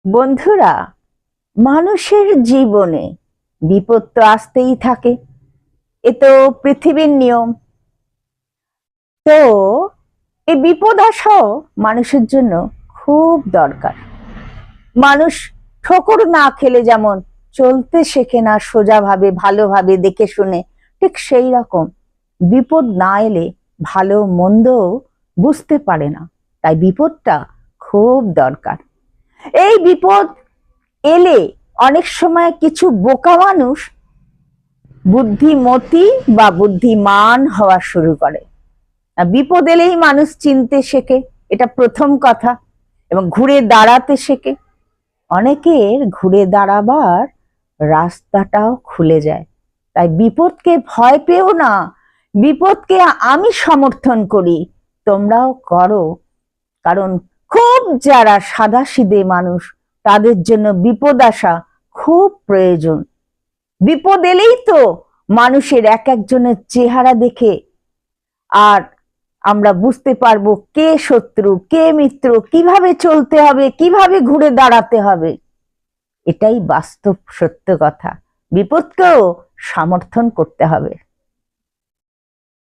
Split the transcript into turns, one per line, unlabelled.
বন্ধুরা, মানুষের জীবনে বিপদ তো আসতেই থাকে। এ তো পৃথিবীর নিয়ম। তো এই বিপদ আসাও মানুষের জন্য খুব দরকার। মানুষ ঠোকর না খেলে যেমন চলতে শেখে না সোজাভাবে, ভালোভাবে দেখে শুনে, ঠিক সেই রকম বিপদ না এলে ভালো মন্দ বুঝতে পারে না। তাই বিপদটা খুব দরকার। এই বিপদ এলে অনেক সময় কিছু বোকা মানুষ বুদ্ধিমতী বা বুদ্ধিমান হওয়া শুরু করে। বিপদ এলেই মানুষ চিনতে শেখে, এটা প্রথম কথা, এবং ঘুরে দাঁড়াতে শেখে। অনেকের ঘুরে দাঁড়াবার রাস্তাটাও খুলে যায়। তাই বিপদকে ভয় পেও না, বিপদকে আমি সমর্থন করি, তোমরাও করো। কারণ খুব যারা সাদাসিধে মানুষ, তাদের জন্য বিপদ আসা খুব প্রয়োজন। বিপদ এলেই তো মানুষের এক একজনের চেহারা দেখে আর আমরা বুঝতে পারবো কে শত্রু কে মিত্র, কিভাবে চলতে হবে, কিভাবে ঘুরে দাঁড়াতে হবে। এটাই বাস্তব সত্য কথা। বিপদকেও সমর্থন করতে হবে।